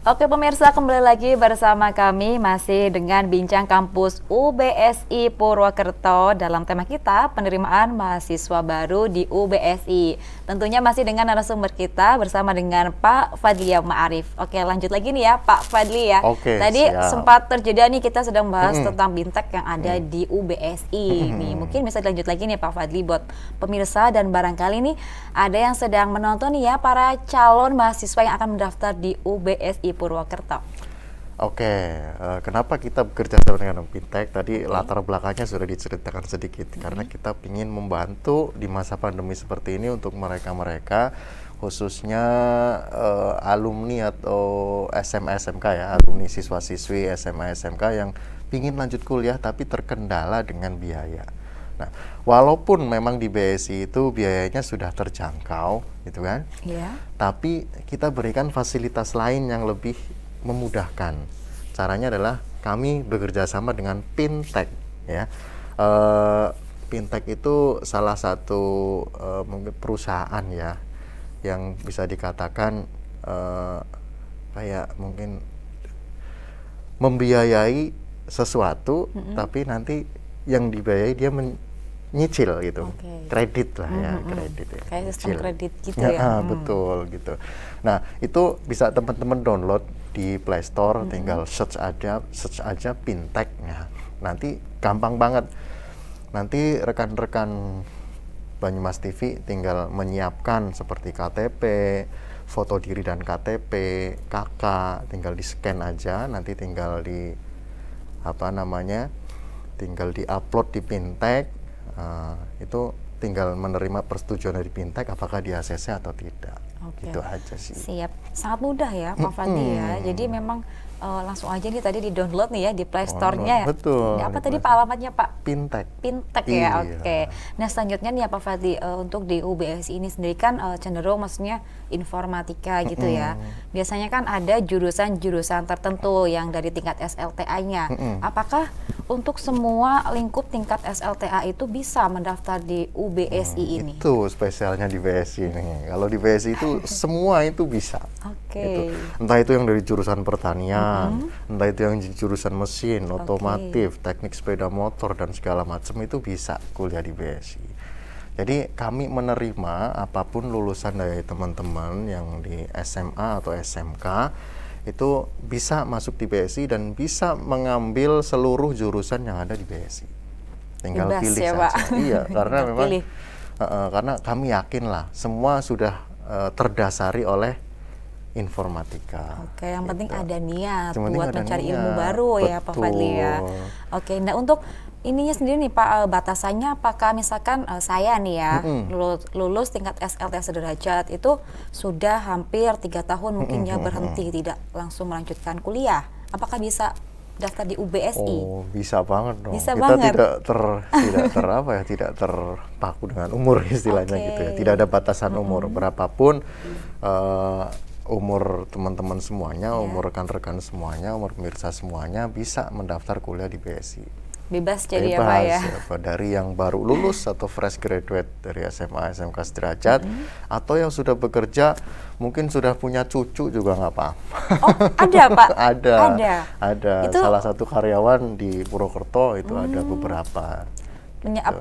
Oke pemirsa, kembali lagi bersama kami masih dengan Bincang Kampus UBSI Purwokerto dalam tema kita penerimaan mahasiswa baru di UBSI. Tentunya masih dengan narasumber kita bersama dengan Pak Fadli Ma'arif. Oke, lanjut lagi nih ya Pak Fadli ya. Oke, Tadi siap. sempat terjeda nih, kita sedang bahas tentang Bintek yang ada di UBSI. Nih, mungkin bisa dilanjut lagi nih Pak Fadli buat pemirsa dan barangkali nih ada yang sedang menonton nih ya, para calon mahasiswa yang akan mendaftar di UBSI Purwokerto. Oke, kenapa kita bekerja sama dengan Bintek? Tadi latar belakangnya sudah diceritakan sedikit, karena kita ingin membantu di masa pandemi seperti ini untuk mereka-mereka, khususnya alumni atau SMA SMK ya, alumni siswa-siswi SMA SMK yang ingin lanjut kuliah tapi terkendala dengan biaya. Nah, walaupun memang di BSI itu biayanya sudah terjangkau, gitu kan? Iya. Tapi kita berikan fasilitas lain yang lebih memudahkan. Caranya adalah kami bekerja sama dengan Bintek, ya. Bintek itu salah satu mungkin perusahaan ya, yang bisa dikatakan kayak mungkin membiayai sesuatu, tapi nanti yang dibiayai dia nyicil gitu, kredit lah ya, kredit ya, kayak sistem nyicil. kredit gitu ya. Betul gitu. Nah itu bisa teman-teman download di Play Store, tinggal search aja Bintek. Nah, nanti gampang banget. Nanti rekan-rekan Banyumas TV tinggal menyiapkan seperti KTP, foto diri dan KTP, KK, tinggal di scan aja, nanti tinggal di tinggal di-upload di Bintek. Itu tinggal menerima persetujuan dari Bintek apakah di ACC atau tidak. Itu aja sih. Siap, sangat mudah ya Pak Fadli ya. Jadi memang langsung aja nih tadi di-download nih ya di Play Store-nya ya. Betul. Apa tadi Pak alamatnya Pak? Bintek. Bintek Iya. ya, oke. Nah selanjutnya nih ya Pak Fadli, untuk di UBSI ini sendiri kan cenderung maksudnya informatika gitu ya. Biasanya kan ada jurusan-jurusan tertentu yang dari tingkat SLTA-nya. Apakah untuk semua lingkup tingkat SLTA itu bisa mendaftar di UBSI ini? Itu spesialnya di BSI ini. Kalau di BSI itu semua itu bisa. Gitu. Entah itu yang dari jurusan pertanian, entah itu yang jurusan mesin, otomotif, teknik sepeda motor dan segala macam itu bisa kuliah di BSI. Jadi kami menerima apapun lulusan dari teman-teman yang di SMA atau SMK itu bisa masuk di BSI dan bisa mengambil seluruh jurusan yang ada di BSI. Tinggal Bebas pilih ya, saja. Pak. Iya, karena memang Pilih. karena kami yakin lah semua sudah terdasari oleh informatika. Oke, yang penting gitu. ada niat Yang penting buat ada mencari ilmu niat. baru ya Pak Fadli ya. Betul. Oke, nah untuk ininya sendiri nih Pak, batasannya apakah misalkan saya nih ya lulus tingkat SLTA sederajat itu sudah hampir 3 tahun mungkin ya berhenti tidak langsung melanjutkan kuliah, apakah bisa daftar di UBSI? Oh, bisa banget dong. Bisa Kita banget. tidak terpaku dengan umur istilahnya gitu ya. Tidak ada batasan umur berapapun umur teman-teman semuanya, umur rekan-rekan semuanya, umur pemirsa semuanya bisa mendaftar kuliah di BSI. Bebas jadi ya Pak ya. Dari yang baru lulus atau fresh graduate dari SMA SMK sederajat atau yang sudah bekerja mungkin sudah punya cucu juga nggak apa-apa. Oh, ada Pak? Ada. Itu salah satu karyawan di Purwokerto itu ada beberapa.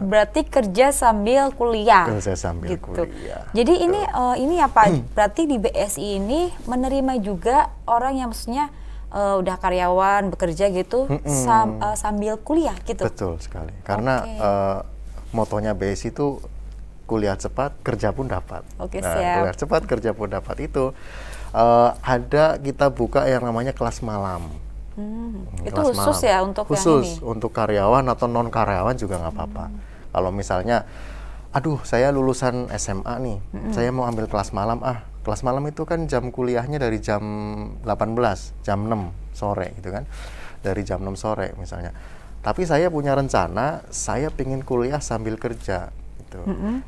Berarti kerja sambil kuliah. Kerja sambil gitu. kuliah. Jadi ini ya Pak, berarti di BSI ini menerima juga orang yang maksudnya udah karyawan bekerja gitu sambil kuliah gitu. Betul sekali. Karena motonya BSI itu kuliah cepat, kerja pun dapat. Siap. Kuliah cepat, kerja pun dapat itu ada kita buka yang namanya kelas malam. Itu Kelas khusus malam. ya untuk khusus yang ini? untuk karyawan atau non karyawan juga nggak apa-apa. Kalau misalnya, aduh saya lulusan SMA nih, saya mau ambil kelas malam. Kelas malam itu kan jam kuliahnya dari jam 18, jam 6 sore gitu kan, dari jam 6 sore misalnya. Tapi saya punya rencana, saya pengen kuliah sambil kerja gitu.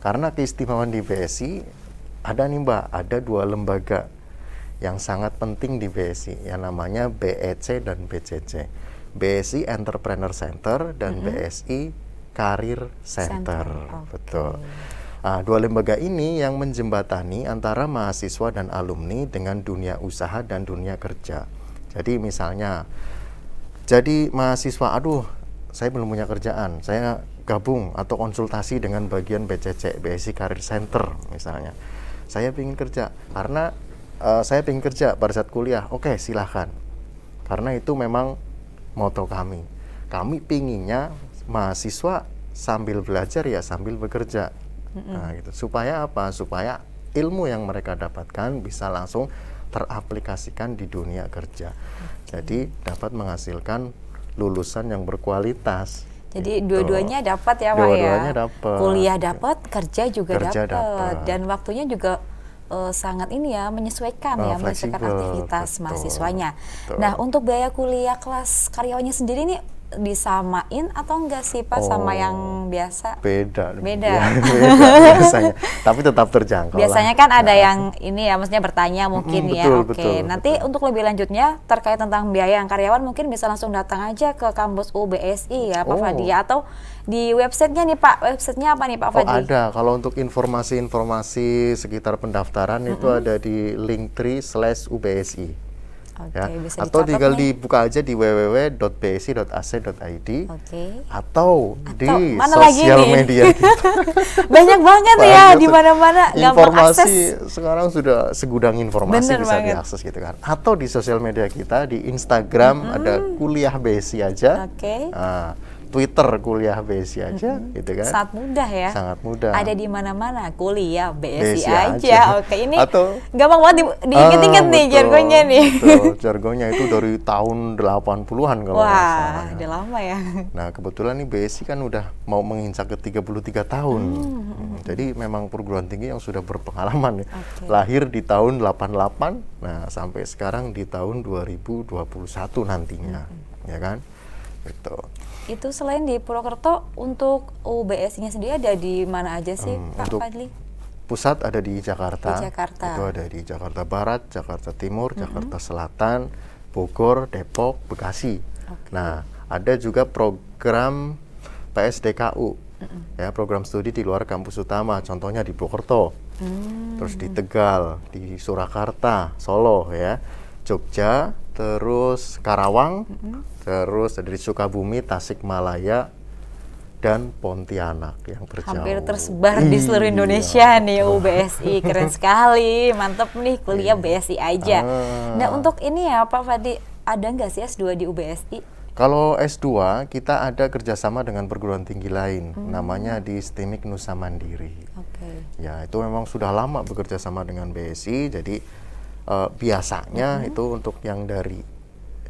Karena keistimewaan di BSI ada nih Mbak, ada 2 lembaga yang sangat penting di BSI, yang namanya BEC dan BCC. BSI Entrepreneur Center dan BSI Career Center. Center. Betul. Nah, dua lembaga ini yang menjembatani antara mahasiswa dan alumni dengan dunia usaha dan dunia kerja. Jadi misalnya, jadi mahasiswa, aduh, saya belum punya kerjaan, saya gabung atau konsultasi dengan bagian BCC, BSI Career Center misalnya. Saya ingin kerja, karena saya ingin kerja pada saat kuliah, oke silahkan. Karena itu memang moto kami. Kami pinginnya mahasiswa sambil belajar ya sambil bekerja. Nah, gitu. Supaya apa? Supaya ilmu yang mereka dapatkan bisa langsung teraplikasikan di dunia kerja. Jadi dapat menghasilkan lulusan yang berkualitas. Jadi gitu. dua-duanya dapat ya Pak ya. Dua-duanya dapat. Kuliah dapat, kerja juga Kerja dapat. dapat. Dan waktunya juga sangat ini ya menyesuaikan ya, menyesuaikan fleksibel, aktivitas betul, mahasiswanya. betul. Nah, untuk biaya kuliah kelas karyawannya sendiri nih disamain atau enggak sih Pak sama yang biasa? Beda. Beda. Ya, beda biasanya. Tapi tetap terjangkau. Biasanya kan ada yang ini ya, maksudnya bertanya mungkin ya. betul, Oke, betul, nanti betul. untuk lebih lanjutnya terkait tentang biaya yang karyawan mungkin bisa langsung datang aja ke kampus UBSI ya Pak Fadli, atau di websitenya nih Pak. Websitenya apa nih Pak Fadli? Ada. Kalau untuk informasi-informasi sekitar pendaftaran itu ada di linktree/ubsi. Oke, Ya. bisa Atau dicatat tinggal nih. dibuka aja di www.bsi.ac.id. Oke. Atau di mana lagi sosial nih? media kita. Banyak banget ya Banyak di mana-mana, gampang informasi akses. sekarang sudah segudang informasi Bener bisa banget. diakses gitu kan. Atau di sosial media kita di Instagram ada kuliah BSI aja. Oke. Nah, Twitter kuliah BSI aja gitu kan. Sangat mudah ya. Sangat mudah. Ada di mana-mana, kuliah BSI BSI aja. aja. Oke, ini Atau- gampang banget diinget-inget nih betul, jargonnya nih. Betul, jargonnya itu dari tahun 80-an kalau nggak Wah, salah. udah lama ya. Nah, kebetulan nih BSI kan udah mau menginjak ke 33 tahun. Jadi memang perguruan tinggi yang sudah berpengalaman nih. Oke. Lahir di tahun 88, nah sampai sekarang di tahun 2021 nantinya. Ya kan? Gitu. Itu selain di Purwokerto, untuk UBSI-nya sendiri ada di mana aja sih Pak untuk Fadli? Pusat ada di Jakarta. Di Jakarta. Itu ada di Jakarta Barat, Jakarta Timur, Jakarta Selatan, Bogor, Depok, Bekasi. Nah, ada juga program PSDKU. Ya, program studi di luar kampus utama, contohnya di Purwokerto. Terus di Tegal, di Surakarta, Solo ya. Jogja, terus Karawang, terus dari Sukabumi, Tasikmalaya, dan Pontianak yang terjauh. Hampir tersebar di seluruh Indonesia nih UBSI. Keren sekali, mantep nih kuliah BSI aja. Nah, untuk ini ya Pak Fadli, ada nggak sih S2 di UBSI? Kalau S2, kita ada kerjasama dengan perguruan tinggi lain, namanya di STIMIK Nusa Mandiri. Oke. Ya, itu memang sudah lama bekerja sama dengan BSI, jadi biasanya itu untuk yang dari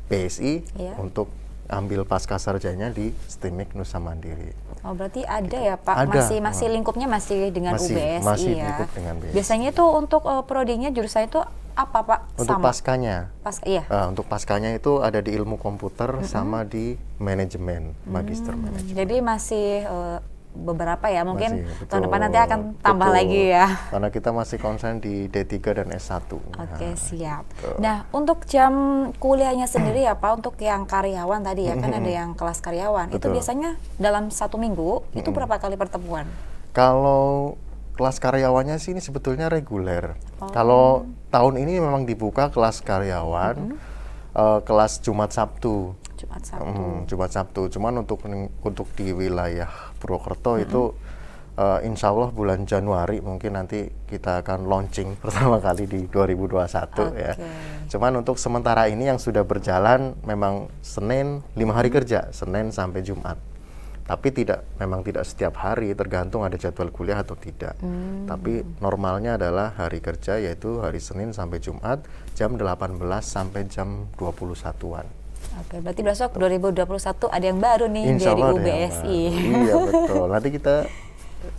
BSI, Iya. untuk ambil pasca sarjana di STIMIK Nusa Mandiri. Oh, berarti ada ya Pak? Ada. Masih lingkupnya masih dengan Masih UBSI ya? lingkup dengan BSI. Biasanya itu untuk prodinya jurusan itu apa Pak? Untuk Sama? paskanya, Iya. untuk paskanya itu ada di ilmu komputer sama di manajemen, magister manajemen. Jadi masih beberapa ya, mungkin Masih, tahun depan betul, nanti akan tambah betul. lagi ya. Karena kita masih konsen di D3 dan S1. Oke, siap. Nah, untuk jam kuliahnya sendiri ya Pak, untuk yang karyawan tadi ya, kan ada yang kelas karyawan. Itu Betul. biasanya dalam 1 minggu, itu berapa kali pertemuan? Kalau kelas karyawannya sih ini sebetulnya reguler. Oh. Kalau tahun ini memang dibuka kelas karyawan, kelas Jumat Sabtu. Jumat Sabtu. Jumat Sabtu. Cuman untuk di wilayah Purwokerto itu insya Allah bulan Januari mungkin nanti kita akan launching pertama kali di 2021 ya. Oke. Cuman untuk sementara ini yang sudah berjalan memang Senin 5 hari kerja, Senin sampai Jumat. Tapi memang tidak setiap hari, tergantung ada jadwal kuliah atau tidak. Tapi normalnya adalah hari kerja yaitu hari Senin sampai Jumat jam 18 sampai jam 21-an. Oke, berarti besok 2021 ada yang baru nih Insya dari Allah ada yang UBSI. baru. Iya betul. Nanti kita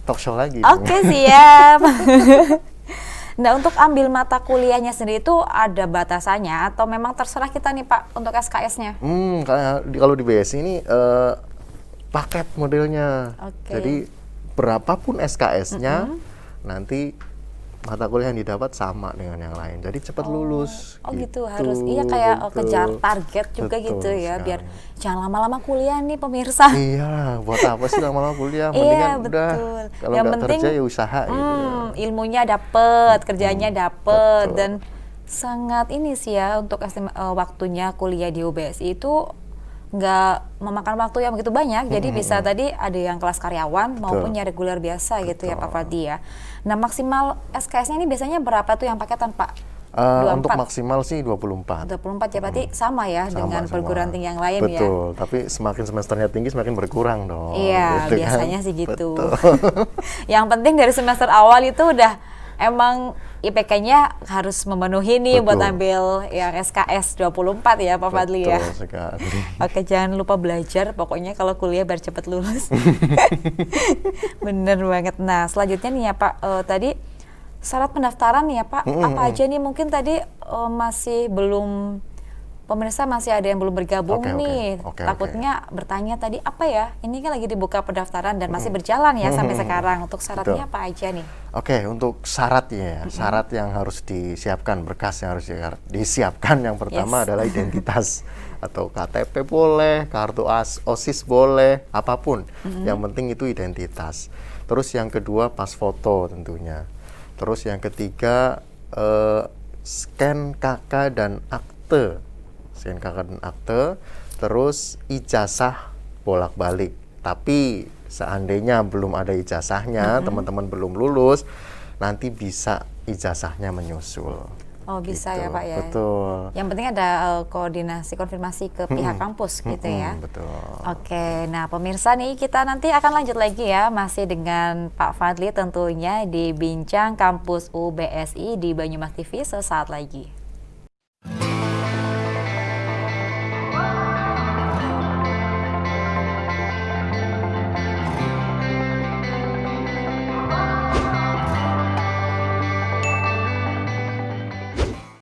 talk show lagi. Oke, siap. Nah, untuk ambil mata kuliahnya sendiri itu ada batasannya atau memang terserah kita nih Pak untuk SKS-nya? Kalau di BSI ini paket modelnya. Oke. Jadi berapapun SKS-nya nanti mata kuliah yang didapat sama dengan yang lain. Jadi cepat lulus. Oh gitu, harus iya kayak kejar target juga Betul gitu ya, sekali. biar jangan lama-lama kuliah nih pemirsa. Iya, buat apa sih lama-lama kuliah? Iya, Mendingan udah betul. kalau Yang nggak penting, kerja ya usaha gitu. ilmunya dapet, kerjanya dapet, betul. dan sangat ini sih ya untuk waktunya kuliah di UBSI itu nggak memakan waktu yang begitu banyak, jadi bisa tadi ada yang kelas karyawan maupun yang reguler biasa gitu ya Pak Fadli ya. Nah maksimal SKS-nya ini biasanya berapa tuh yang paketan Pak? Untuk 24? maksimal sih 24. 24 ya, berarti sama ya dengan perguruan tinggi yang lain ya? Betul, tapi semakin semesternya tinggi semakin berkurang dong. Iya, gitu biasanya kan? sih gitu. Betul. Yang penting dari semester awal itu udah emang IPK-nya harus memenuhi nih buat Betul. ambil yang SKS 24 ya Pak Fadli ya. Betul sekali. Oke, jangan lupa belajar pokoknya kalau kuliah biar cepat lulus. Bener banget. Nah, selanjutnya nih ya Pak, tadi syarat pendaftaran nih ya Pak, apa aja nih mungkin tadi masih belum, pemirsa masih ada yang belum bergabung Oke, nih. oke. Takutnya bertanya tadi apa ya? Ini kan lagi dibuka pendaftaran dan masih berjalan ya sampai sekarang. Untuk syaratnya apa aja nih? Oke, untuk syaratnya ya, syarat yang harus disiapkan, berkas yang harus disiapkan yang pertama Yes. adalah identitas atau KTP boleh, kartu OSIS boleh, apapun. Yang penting itu identitas. Terus yang kedua pas foto tentunya. Terus yang ketiga scan KK dan akte. Scan KK dan akte, terus ijazah bolak-balik. Tapi seandainya belum ada ijazahnya, teman-teman belum lulus, nanti bisa ijazahnya menyusul. Oh bisa Gitu. ya Pak ya. Betul. Yang penting ada koordinasi, konfirmasi ke pihak kampus gitu ya. Betul. Oke, nah pemirsa nih kita nanti akan lanjut lagi ya, masih dengan Pak Fadli tentunya di Bincang Kampus UBSI di Banyumas TV sesaat lagi.